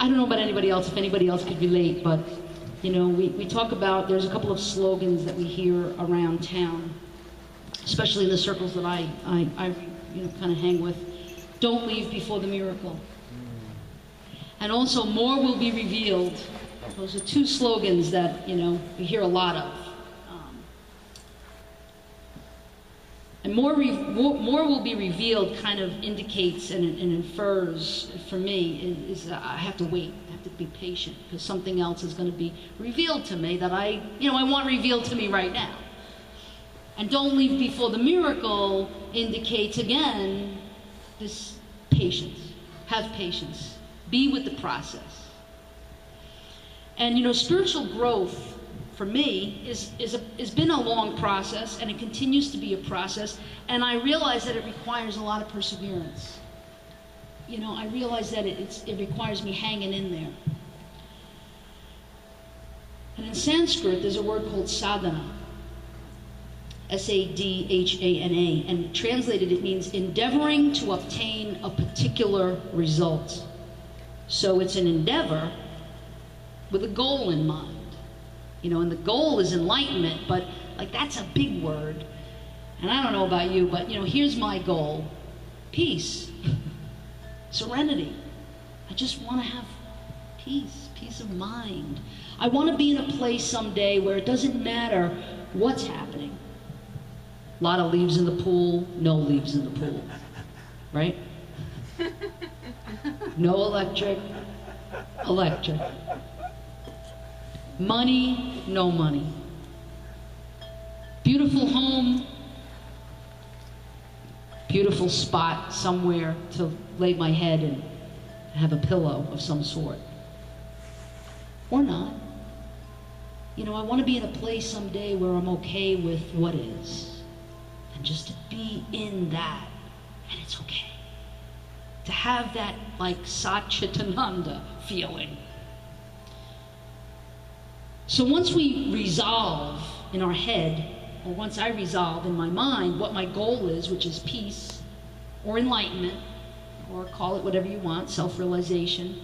I don't know about anybody else, if anybody else could relate, but you know, we talk about, there's a couple of slogans that we hear around town, especially in the circles that I you know, kind of hang with. Don't leave before the miracle. And also, more will be revealed. Those are two slogans that, you know, we hear a lot of. And more will be revealed kind of indicates and infers, for me, is I have to wait. I have to be patient, because something else is going to be revealed to me that I want revealed to me right now. And don't leave before the miracle indicates, again, this patience. Have patience. Be with the process. And, you know, spiritual growth, for me, has been a long process, and it continues to be a process, and I realize that it requires a lot of perseverance. You know, I realize that it requires me hanging in there. And in Sanskrit, there's a word called sadhana, S-A-D-H-A-N-A, and translated it means endeavoring to obtain a particular result. So it's an endeavor with a goal in mind. You know, and the goal is enlightenment, but like that's a big word. And I don't know about you, but you know, here's my goal. Peace. Serenity. I just want to have peace, peace of mind. I want to be in a place someday where it doesn't matter what's happening. A lot of leaves in the pool, no leaves in the pool. Right? No electric, electric. Money, no money. Beautiful home, beautiful spot somewhere to lay my head and have a pillow of some sort. Or not. You know, I want to be in a place someday where I'm okay with what is. And just to be in that, and it's okay. To have that, like, Satchitananda feeling. So once we resolve in our head, or once I resolve in my mind what my goal is, which is peace, or enlightenment, or call it whatever you want, self-realization.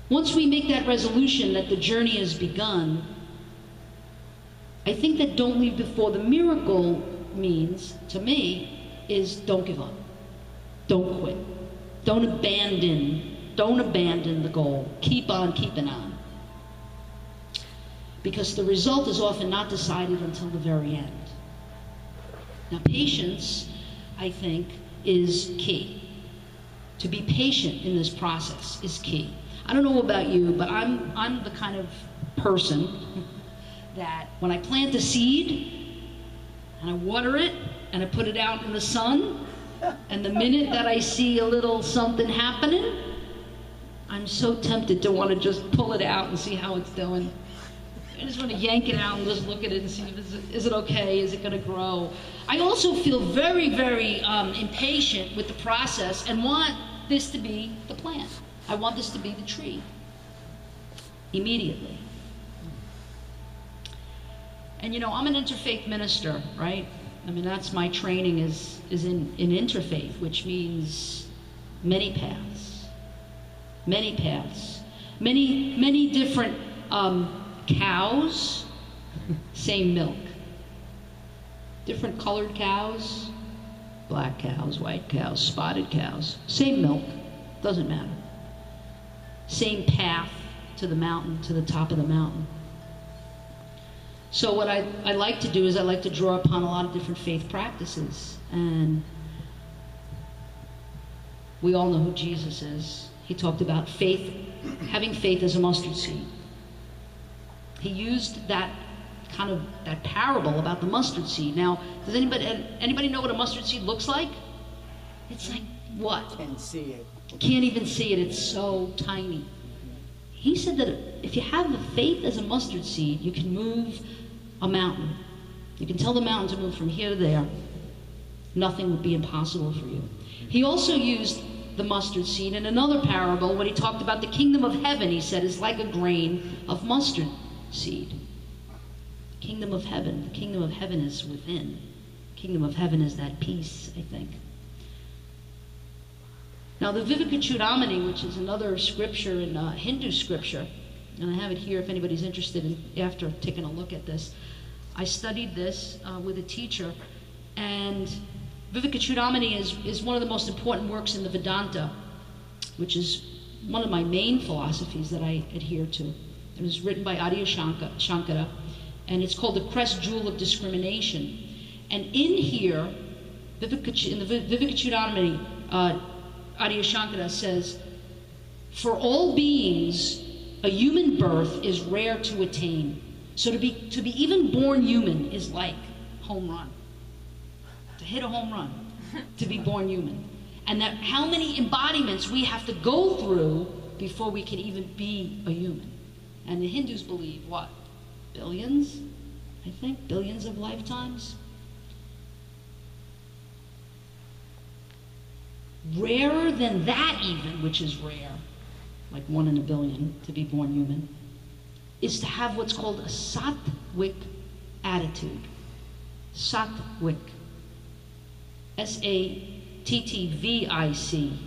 Once we make that resolution that the journey has begun, I think that don't leave before the miracle means, to me, is don't give up. Don't quit. Don't abandon the goal. Keep on keeping on. Because the result is often not decided until the very end. Now, patience, I think, is key. To be patient in this process is key. I don't know about you, but I'm the kind of person that when I plant a seed and I water it and I put it out in the sun, and the minute that I see a little something happening, I'm so tempted to want to just pull it out and see how it's doing. I just want to yank it out and just look at it and see, is it okay? Is it going to grow? I also feel very, very impatient with the process and want this to be the plant. I want this to be the tree immediately. And you know, I'm an interfaith minister, right? I mean, that's my training is in interfaith, which means many paths, many paths, many different cows, same milk. Different colored cows, black cows, white cows, spotted cows, same milk, doesn't matter. Same path to the mountain, to the top of the mountain. So what I like to do is I like to draw upon a lot of different faith practices. And we all know who Jesus is. He talked about faith, having faith as a mustard seed. He used that kind of, that parable about the mustard seed. Now, does anybody know what a mustard seed looks like? It's like what? Can't see it. Can't even see it. It's so tiny. He said that if you have the faith as a mustard seed, you can move a mountain. You can tell the mountain to move from here to there. Nothing would be impossible for you. He also used the mustard seed in another parable when he talked about the kingdom of heaven. He said is like a grain of mustard seed. Kingdom of heaven. The kingdom of heaven is within. Kingdom of heaven is that peace, I think. Now the Vivekachudamani, which is another scripture in Hindu scripture, and I have it here if anybody's interested in after taking a look at this. I studied this with a teacher, and Vivekachudamani is one of the most important works in the Vedanta, which is one of my main philosophies that I adhere to. It was written by Adi Shankara, and it's called the Crest Jewel of Discrimination. And in here, in the Vivekachudamani, Adi Shankara says, for all beings, a human birth is rare to attain. So to be even born human is like home run. To hit a home run, to be born human. And that how many embodiments we have to go through before we can even be a human. And the Hindus believe, what? Billions? I think, billions of lifetimes? Rarer than that even, which is rare, like 1 in a billion to be born human, is to have what's called a sattvic attitude. Sattvic. S-A-T-T-V-I-C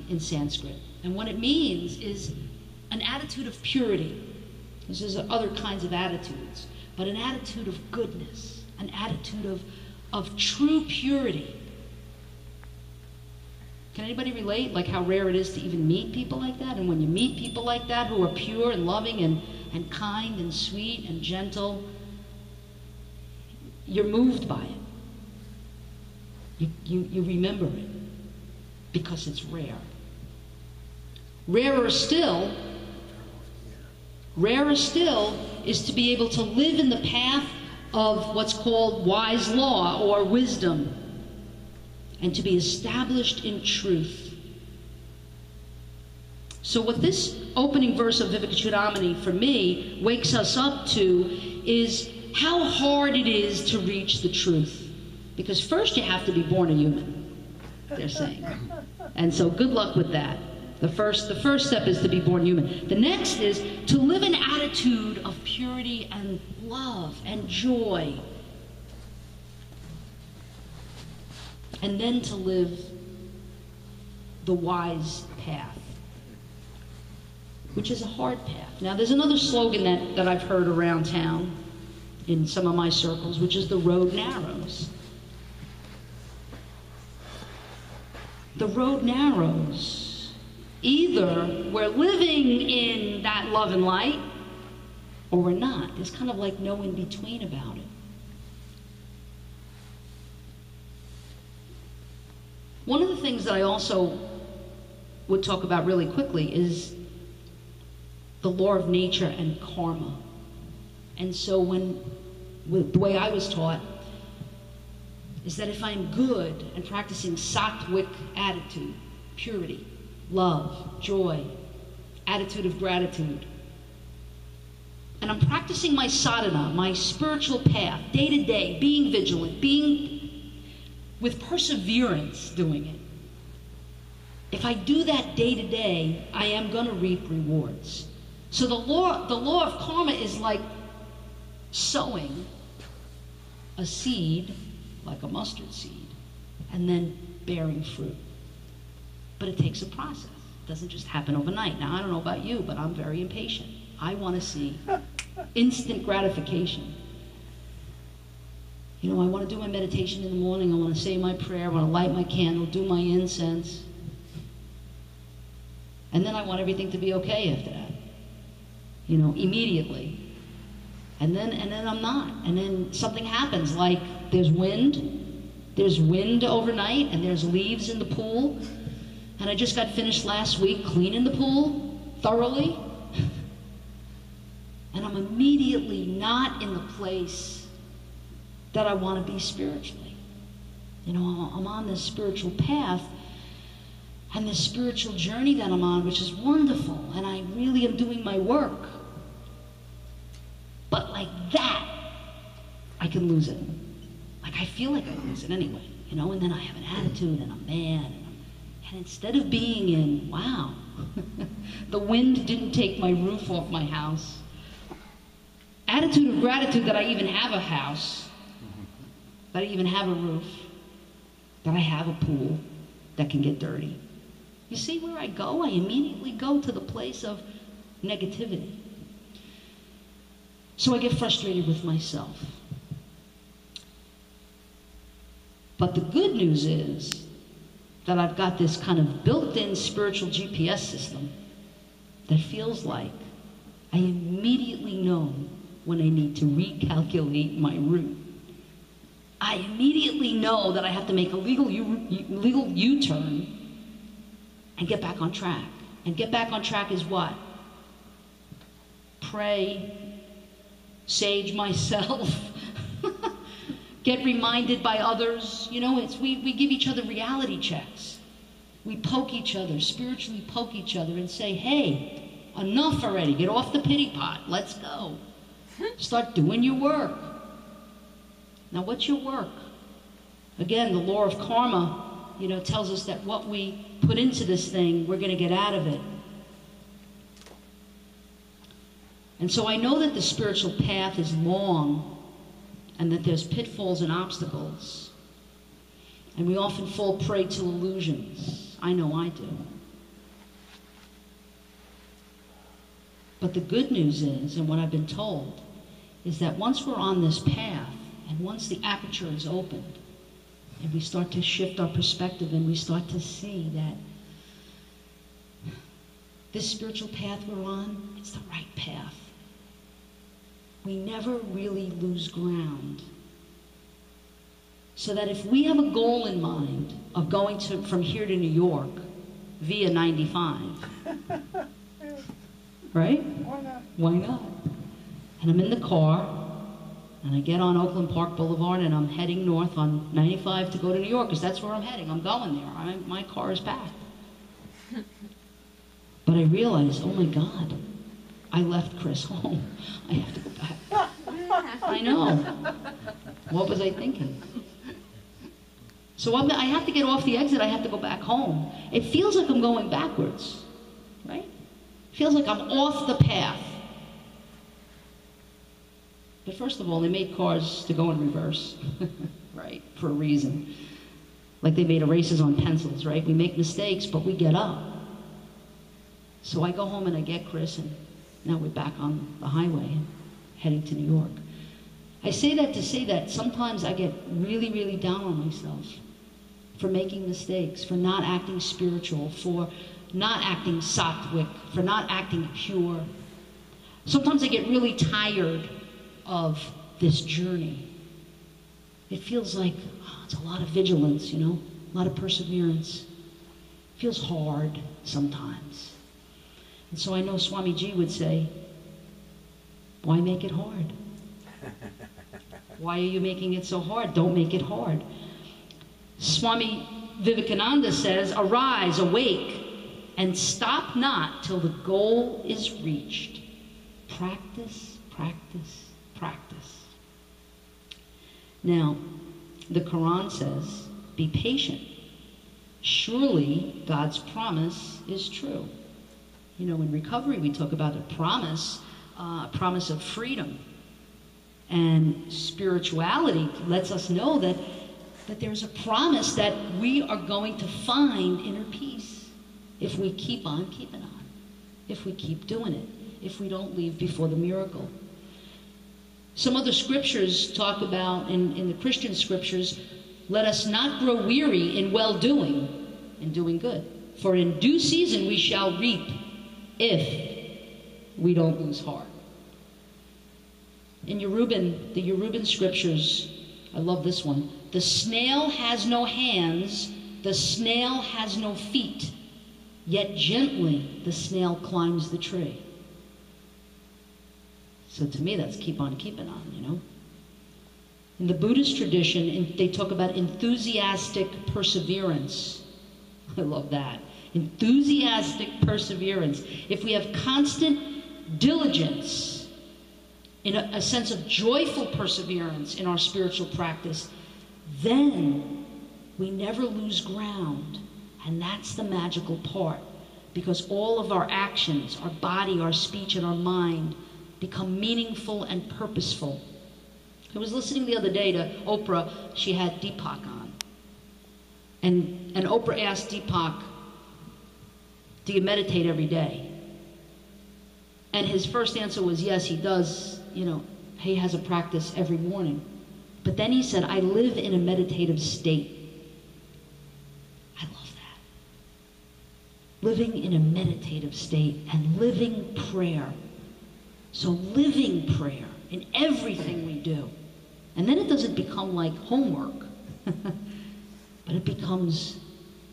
in Sanskrit. And what it means is an attitude of purity. This is other kinds of attitudes, but an attitude of goodness, an attitude of true purity. Can anybody relate, like how rare it is to even meet people like that? And when you meet people like that who are pure and loving and kind and sweet and gentle, you're moved by it. You remember it because it's rare. Rarer still is to be able to live in the path of what's called wise law or wisdom, and to be established in truth. So what this opening verse of Vivekachudamani for me wakes us up to is how hard it is to reach the truth. Because first you have to be born a human, they're saying. And so good luck with that. The first step is to be born human. The next is to live an attitude of purity and love and joy. And then to live the wise path, which is a hard path. Now there's another slogan that I've heard around town in some of my circles, which is the road narrows. The road narrows. Either we're living in that love and light, or we're not. There's kind of like no in between about it. One of the things that I also would talk about really quickly is the law of nature and karma. And so the way I was taught is that if I'm good and practicing sattvic attitude, purity, love, joy, attitude of gratitude, and I'm practicing my sadhana, my spiritual path, day to day, being vigilant, being with perseverance doing it. If I do that day to day, I am going to reap rewards. So the law of karma is like sowing a seed, like a mustard seed, and then bearing fruit. But it takes a process. It doesn't just happen overnight. Now, I don't know about you, but I'm very impatient. I want to see instant gratification. You know, I want to do my meditation in the morning. I want to say my prayer. I want to light my candle, do my incense. And then I want everything to be okay after that. You know, immediately. And then I'm not. And then something happens, like there's wind. There's wind overnight, and there's leaves in the pool. And I just got finished last week cleaning the pool thoroughly. And I'm immediately not in the place that I want to be spiritually. You know, I'm on this spiritual path and this spiritual journey that I'm on, which is wonderful, and I really am doing my work. But like that, I can lose it. Like I feel like I lose it anyway, you know, and then I have an attitude and I'm mad, and instead of being in, wow, the wind didn't take my roof off my house, attitude of gratitude that I even have a house, that I even have a roof, that I have a pool that can get dirty. You see where I go? I immediately go to the place of negativity. So I get frustrated with myself. But the good news is that I've got this kind of built-in spiritual GPS system that feels like I immediately know when I need to recalculate my route. I immediately know that I have to make a legal U-turn and get back on track. And get back on track is what? Pray, sage myself, get reminded by others. You know, we give each other reality checks. We poke each other, spiritually poke each other and say, hey, enough already. Get off the pity pot. Let's go. Start doing your work. Now, what's your work? Again, the law of karma, you know, tells us that what we put into this thing, we're going to get out of it. And so I know that the spiritual path is long and that there's pitfalls and obstacles. And we often fall prey to illusions. I know I do. But the good news is, and what I've been told, is that once we're on this path, and once the aperture is opened, and we start to shift our perspective, and we start to see that this spiritual path we're on, it's the right path. We never really lose ground. So that if we have a goal in mind of going from here to New York via 95, right? Why not? Why not? And I'm in the car, and I get on Oakland Park Boulevard, and I'm heading north on 95 to go to New York, because that's where I'm heading. I'm going there. My car is packed. But I realize, oh my God, I left Chris home. I have to go back. I know. What was I thinking? So I have to get off the exit. I have to go back home. It feels like I'm going backwards, right? It feels like I'm off the path. But first of all, they made cars to go in reverse, right, for a reason. Like they made erasers on pencils, right? We make mistakes, but we get up. So I go home and I get Chris, and now we're back on the highway, heading to New York. I say that to say that sometimes I get really, really down on myself for making mistakes, for not acting spiritual, for not acting sattvic, for not acting pure. Sometimes I get really tired of this journey. It feels like it's a lot of vigilance, you know, a lot of perseverance. It feels hard sometimes. And so I know Swamiji would say, why make it hard? Why are you making it so hard? Don't make it hard. Swami Vivekananda says, arise, awake, and stop not till the goal is reached. Practice, practice, practice. Now, the Quran says, be patient. Surely God's promise is true. You know, in recovery we talk about a promise of freedom. And spirituality lets us know that there's a promise that we are going to find inner peace if we keep on keeping on, if we keep doing it, if we don't leave before the miracle. Some other scriptures talk about, in the Christian scriptures, let us not grow weary in well-doing and doing good. For in due season we shall reap if we don't lose heart. In the Yoruban scriptures, I love this one. The snail has no hands, the snail has no feet, yet gently the snail climbs the tree. So to me, that's keep on keeping on, you know. In the Buddhist tradition, they talk about enthusiastic perseverance. I love that. Enthusiastic perseverance. If we have constant diligence, in a sense of joyful perseverance in our spiritual practice, then we never lose ground. And that's the magical part. Because all of our actions, our body, our speech, and our mind become meaningful and purposeful. I was listening the other day to Oprah. She had Deepak on. And Oprah asked Deepak, do you meditate every day? And his first answer was, yes, he does, you know, he has a practice every morning. But then he said, I live in a meditative state. I love that. Living in a meditative state and living prayer. So living prayer in everything we do. And then it doesn't become like homework, but it becomes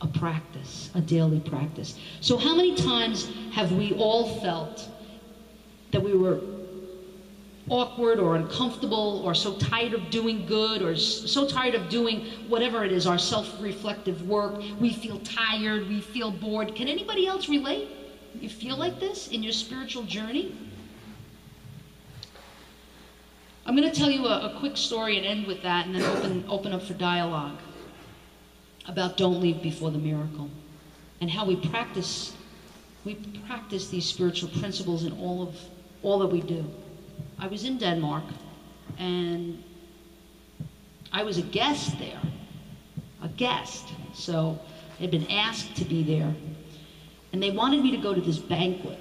a practice, a daily practice. So how many times have we all felt that we were awkward or uncomfortable or so tired of doing good or so tired of doing whatever it is, our self-reflective work? We feel tired, we feel bored. Can anybody else relate? You feel like this in your spiritual journey? I'm going to tell you a quick story and end with that, and then open up for dialogue about don't leave before the miracle and how we practice these spiritual principles in all that we do. I was in Denmark, and I was a guest there, so I'd been asked to be there, and they wanted me to go to this banquet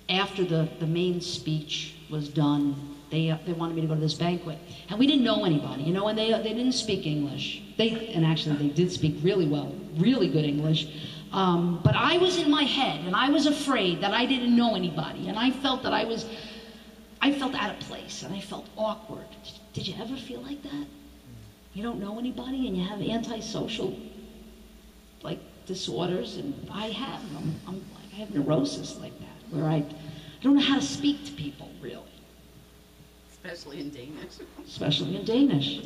after the main speech was done. They wanted me to go to this banquet, and we didn't know anybody, you know, and they didn't speak English. And actually they did speak really well, really good English. But I was in my head, and I was afraid that I didn't know anybody, and I felt that I felt out of place, and I felt awkward. Did you ever feel like that? You don't know anybody, and you have antisocial, like, disorders, and I have. I have neurosis like that, where I don't know how to speak to people, really. Especially in Danish. Especially in Danish.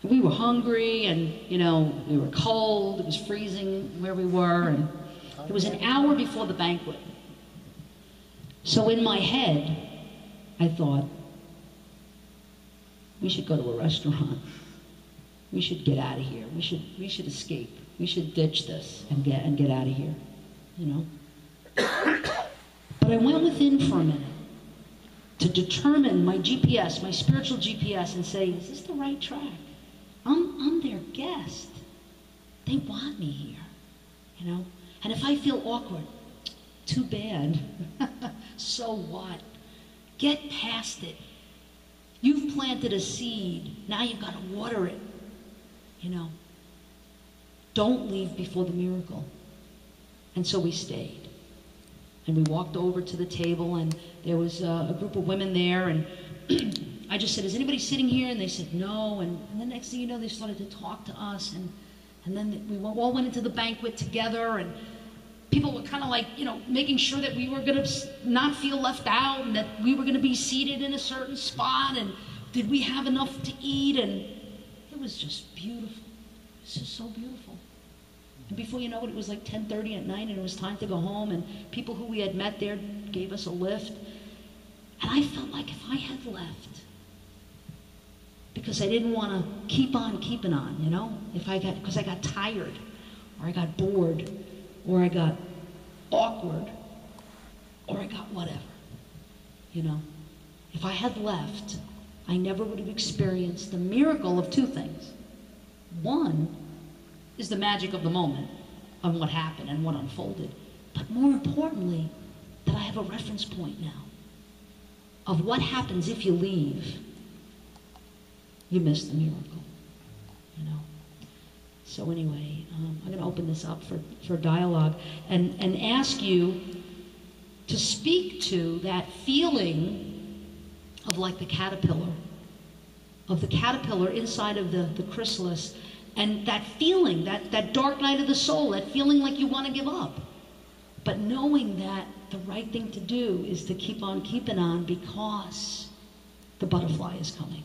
We were hungry, and, you know, we were cold. It was freezing where we were, and it was an hour before the banquet. So in my head, I thought, we should go to a restaurant. We should get out of here. We should escape. We should ditch this and get out of here, you know. But I went within for a minute to determine my GPS, my spiritual GPS, and say, is this the right track? I'm their guest. They want me here, you know? And if I feel awkward, too bad. So what? Get past it. You've planted a seed. Now you've got to water it, you know? Don't leave before the miracle. And so we stayed. And we walked over to the table, and there was a group of women there, and I just said, is anybody sitting here? And they said, no. And the next thing you know, they started to talk to us. And then we all went into the banquet together. And people were kind of like, you know, making sure that we were going to not feel left out, and that we were going to be seated in a certain spot. And did we have enough to eat? And it was just beautiful. It was just so beautiful. And before you know it, it was like 10:30 at night, and it was time to go home. And people who we had met there gave us a lift. And I felt like if I had left, because I didn't want to keep on keeping on, you know? Because I got tired, or I got bored, or I got awkward, or I got whatever, you know? If I had left, I never would have experienced the miracle of two things. One is the magic of the moment, of what happened and what unfolded. But more importantly, that I have a reference point now of what happens if you leave. You miss the miracle, you know. So anyway, I'm going to open this up for dialogue and ask you to speak to that feeling of like the caterpillar inside of the chrysalis, and that feeling, that dark night of the soul, that feeling like you want to give up, but knowing that the right thing to do is to keep on keeping on because the butterfly is coming.